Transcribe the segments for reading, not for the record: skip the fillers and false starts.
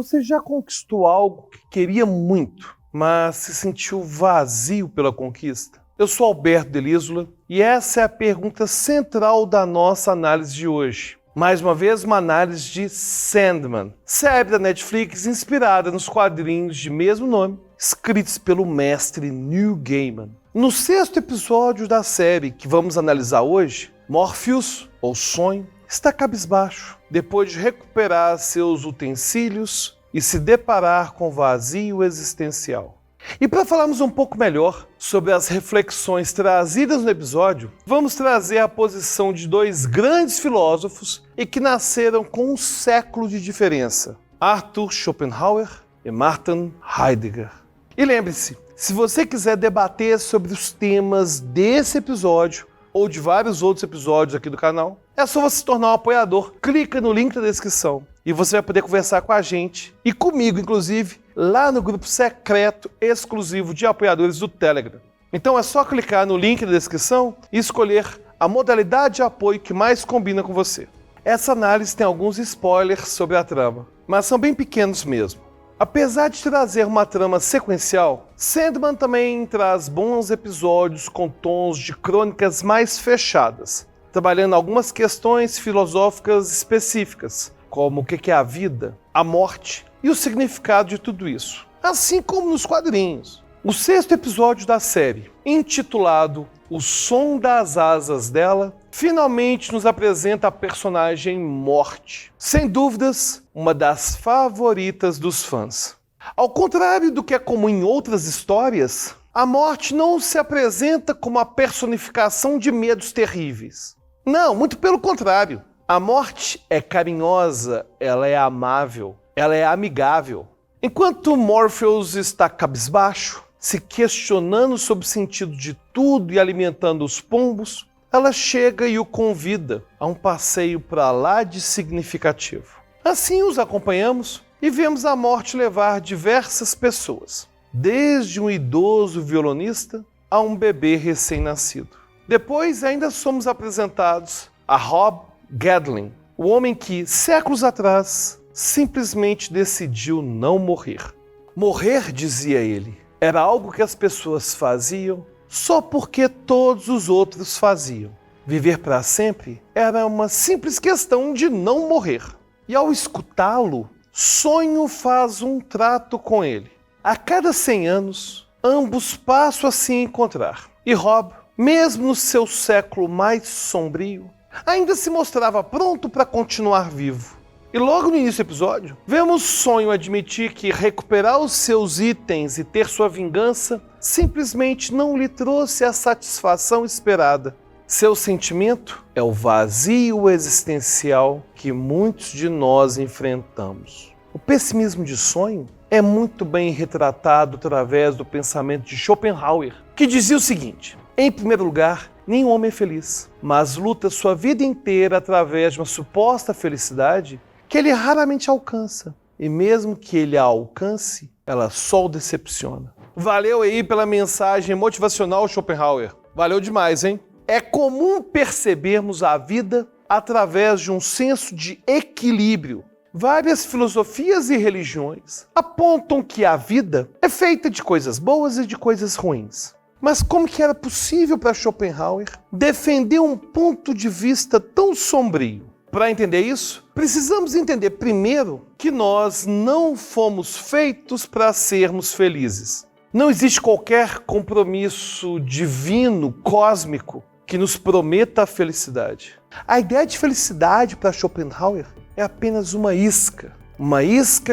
Você já conquistou algo que queria muito, mas se sentiu vazio pela conquista? Eu sou Alberto Delísula e essa é a pergunta central da nossa análise de hoje. Mais uma vez, uma análise de Sandman, série da Netflix inspirada nos quadrinhos de mesmo nome, escritos pelo mestre Neil Gaiman. No 6º episódio da série que vamos analisar hoje, Morpheus, ou Sonho, está cabisbaixo, depois de recuperar seus utensílios e se deparar com vazio existencial. E para falarmos um pouco melhor sobre as reflexões trazidas no episódio, vamos trazer a posição de dois grandes filósofos e que nasceram com um século de diferença, Arthur Schopenhauer e Martin Heidegger. E lembre-se, se você quiser debater sobre os temas desse episódio ou de vários outros episódios aqui do canal, é só você se tornar um apoiador. Clica no link da descrição e você vai poder conversar com a gente e comigo, inclusive, lá no grupo secreto exclusivo de apoiadores do Telegram. Então é só clicar no link da descrição e escolher a modalidade de apoio que mais combina com você. Essa análise tem alguns spoilers sobre a trama, mas são bem pequenos mesmo. Apesar de trazer uma trama sequencial, Sandman também traz bons episódios com tons de crônicas mais fechadas, trabalhando algumas questões filosóficas específicas, como o que é a vida, a morte e o significado de tudo isso, assim como nos quadrinhos. O 6º episódio da série, intitulado O Som das Asas Dela, finalmente nos apresenta a personagem Morte. Sem dúvidas, uma das favoritas dos fãs. Ao contrário do que é comum em outras histórias, a Morte não se apresenta como a personificação de medos terríveis. Não, muito pelo contrário. A Morte é carinhosa, ela é amável, ela é amigável. Enquanto Morpheus está cabisbaixo, se questionando sobre o sentido de tudo e alimentando os pombos, ela chega e o convida a um passeio para lá de significativo. Assim os acompanhamos e vemos a Morte levar diversas pessoas, desde um idoso violonista a um bebê recém-nascido. Depois ainda somos apresentados a Rob Gadling, o homem que, séculos atrás, simplesmente decidiu não morrer. Morrer, dizia ele, era algo que as pessoas faziam só porque todos os outros faziam. Viver para sempre era uma simples questão de não morrer. E ao escutá-lo, Sonho faz um trato com ele. A cada 100 anos, ambos passam a se encontrar. E Rob, mesmo no seu século mais sombrio, ainda se mostrava pronto para continuar vivo. E logo no início do episódio, vemos Sonho admitir que recuperar os seus itens e ter sua vingança simplesmente não lhe trouxe a satisfação esperada. Seu sentimento é o vazio existencial que muitos de nós enfrentamos. O pessimismo de Sonho é muito bem retratado através do pensamento de Schopenhauer, que dizia o seguinte: em primeiro lugar, nenhum homem é feliz, mas luta sua vida inteira através de uma suposta felicidade que ele raramente alcança. E mesmo que ele a alcance, ela só o decepciona. Valeu aí pela mensagem motivacional, Schopenhauer. Valeu demais, hein? É comum percebermos a vida através de um senso de equilíbrio. Várias filosofias e religiões apontam que a vida é feita de coisas boas e de coisas ruins. Mas como que era possível para Schopenhauer defender um ponto de vista tão sombrio? Para entender isso, precisamos entender primeiro que nós não fomos feitos para sermos felizes. Não existe qualquer compromisso divino, cósmico, que nos prometa a felicidade. A ideia de felicidade para Schopenhauer é apenas uma isca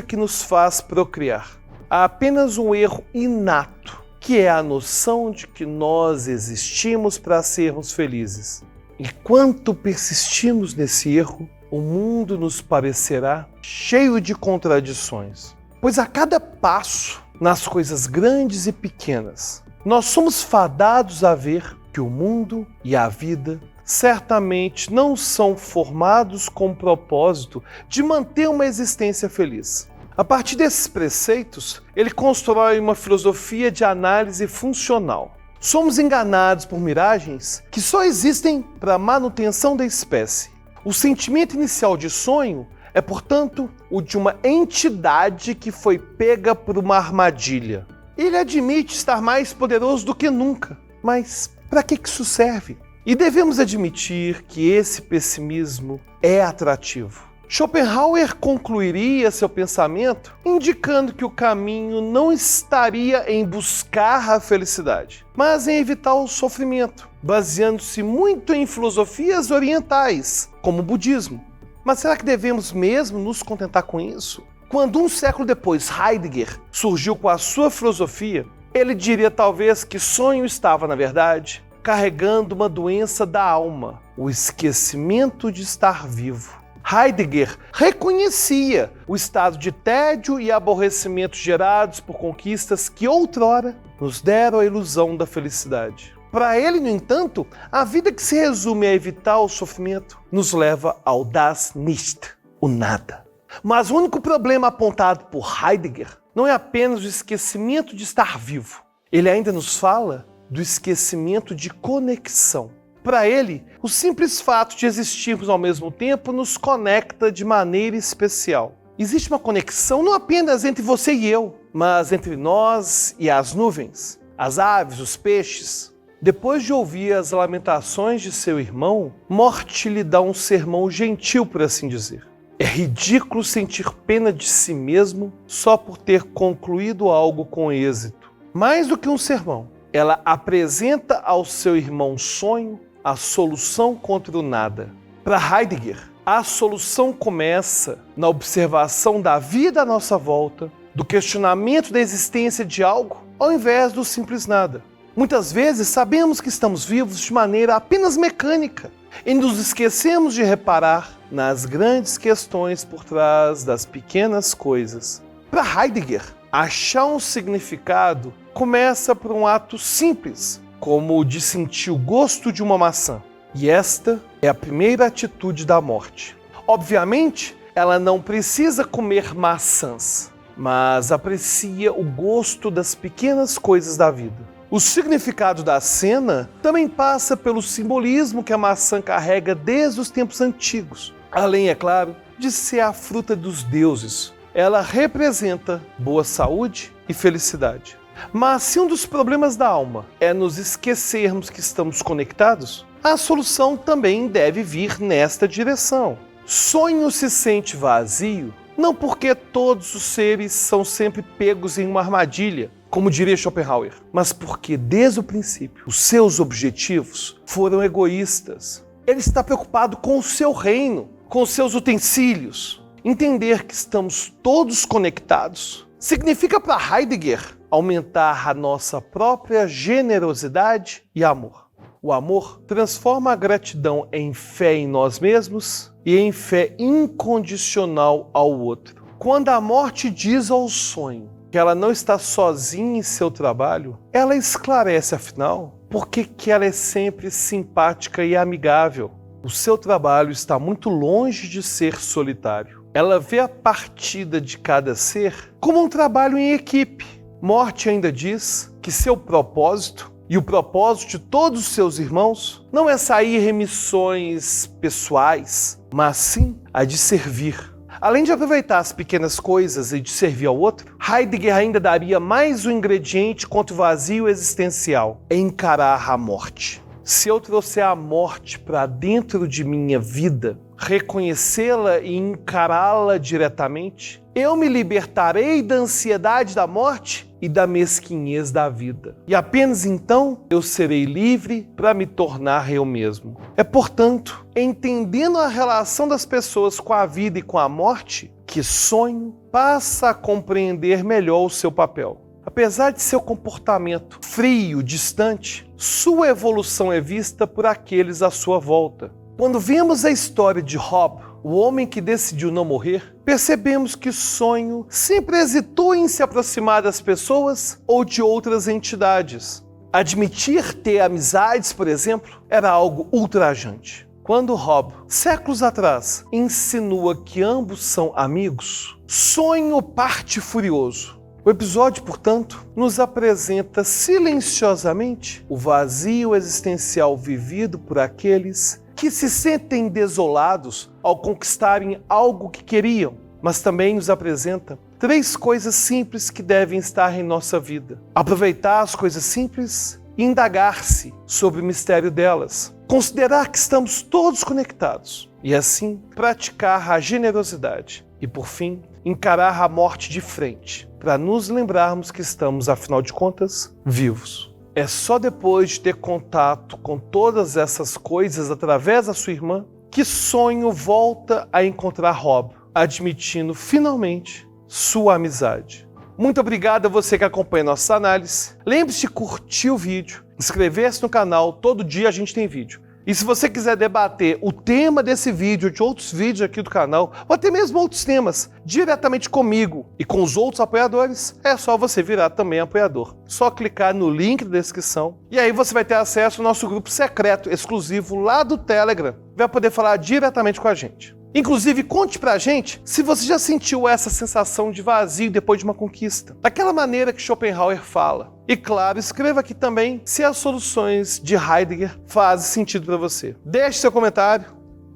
que nos faz procriar. Há apenas um erro inato, que é a noção de que nós existimos para sermos felizes. Enquanto persistimos nesse erro, o mundo nos parecerá cheio de contradições. Pois a cada passo, nas coisas grandes e pequenas, nós somos fadados a ver que o mundo e a vida certamente não são formados com o propósito de manter uma existência feliz. A partir desses preceitos, ele constrói uma filosofia de análise funcional. Somos enganados por miragens que só existem para a manutenção da espécie. O sentimento inicial de sonho É, portanto, o de uma entidade que foi pega por uma armadilha. Ele admite estar mais poderoso do que nunca, mas para que isso serve? E devemos admitir que esse pessimismo é atrativo. Schopenhauer concluiria seu pensamento indicando que o caminho não estaria em buscar a felicidade, mas em evitar o sofrimento, baseando-se muito em filosofias orientais, como o budismo. Mas será que devemos mesmo nos contentar com isso? Quando um século depois Heidegger surgiu com a sua filosofia, ele diria talvez que sonho estava, na verdade, carregando uma doença da alma, o esquecimento de estar vivo. Heidegger reconhecia o estado de tédio e aborrecimento gerados por conquistas que outrora nos deram a ilusão da felicidade. Para ele, no entanto, a vida que se resume a evitar o sofrimento nos leva ao Das Nichts, o nada. Mas o único problema apontado por Heidegger não é apenas o esquecimento de estar vivo. Ele ainda nos fala do esquecimento de conexão. Para ele, o simples fato de existirmos ao mesmo tempo nos conecta de maneira especial. Existe uma conexão não apenas entre você e eu, mas entre nós e as nuvens, as aves, os peixes. Depois de ouvir as lamentações de seu irmão, Morte lhe dá um sermão gentil, por assim dizer. É ridículo sentir pena de si mesmo só por ter concluído algo com êxito. Mais do que um sermão, ela apresenta ao seu irmão sonho a solução contra o nada. Para Heidegger, a solução começa na observação da vida à nossa volta, do questionamento da existência de algo, ao invés do simples nada. Muitas vezes sabemos que estamos vivos de maneira apenas mecânica e nos esquecemos de reparar nas grandes questões por trás das pequenas coisas. Para Heidegger, achar um significado começa por um ato simples, como o de sentir o gosto de uma maçã. E esta é a primeira atitude da morte. Obviamente, ela não precisa comer maçãs, mas aprecia o gosto das pequenas coisas da vida. O significado da cena também passa pelo simbolismo que a maçã carrega desde os tempos antigos. Além, é claro, de ser a fruta dos deuses. Ela representa boa saúde e felicidade. Mas se um dos problemas da alma é nos esquecermos que estamos conectados, a solução também deve vir nesta direção. Sonho se sente vazio, não porque todos os seres são sempre pegos em uma armadilha, como diria Schopenhauer, mas porque desde o princípio os seus objetivos foram egoístas. Ele está preocupado com o seu reino, com os seus utensílios. Entender que estamos todos conectados significa para Heidegger aumentar a nossa própria generosidade e amor. O amor transforma a gratidão em fé em nós mesmos e em fé incondicional ao outro. Quando a morte diz ao sonho que ela não está sozinha em seu trabalho, ela esclarece, afinal, por que ela é sempre simpática e amigável. O seu trabalho está muito longe de ser solitário. Ela vê a partida de cada ser como um trabalho em equipe. Morte ainda diz que seu propósito e o propósito de todos os seus irmãos não é sair em missões pessoais, mas sim a de servir. Além de aproveitar as pequenas coisas e de servir ao outro, Heidegger ainda daria mais um ingrediente contra o vazio existencial: encarar a morte. Se eu trouxer a morte para dentro de minha vida, reconhecê-la e encará-la diretamente, eu me libertarei da ansiedade da morte e da mesquinhez da vida. E apenas então eu serei livre para me tornar eu mesmo. É, portanto, entendendo a relação das pessoas com a vida e com a morte, que sonho passa a compreender melhor o seu papel. Apesar de seu comportamento frio, distante, sua evolução é vista por aqueles à sua volta. Quando vemos a história de Job, o homem que decidiu não morrer, percebemos que sonho sempre hesitou em se aproximar das pessoas ou de outras entidades. Admitir ter amizades, por exemplo, era algo ultrajante. Quando Job, séculos atrás, insinua que ambos são amigos, sonho parte furioso. O episódio, portanto, nos apresenta silenciosamente o vazio existencial vivido por aqueles que se sentem desolados ao conquistarem algo que queriam, mas também nos apresenta 3 coisas simples que devem estar em nossa vida. Aproveitar as coisas simples e indagar-se sobre o mistério delas. Considerar que estamos todos conectados e, assim, praticar a generosidade. E, por fim, encarar a morte de frente, para nos lembrarmos que estamos, afinal de contas, vivos. É só depois de ter contato com todas essas coisas através da sua irmã que Sonho volta a encontrar Rob, admitindo finalmente sua amizade. Muito obrigado a você que acompanha nossa análise. Lembre-se de curtir o vídeo, inscrever-se no canal, todo dia a gente tem vídeo. E se você quiser debater o tema desse vídeo, de outros vídeos aqui do canal, ou até mesmo outros temas, diretamente comigo e com os outros apoiadores, é só você virar também apoiador. Só clicar no link da descrição e aí você vai ter acesso ao nosso grupo secreto, exclusivo lá do Telegram. Vai poder falar diretamente com a gente. Inclusive, conte pra gente se você já sentiu essa sensação de vazio depois de uma conquista, daquela maneira que Schopenhauer fala. E claro, escreva aqui também se as soluções de Heidegger fazem sentido para você. Deixe seu comentário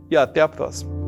e até a próxima.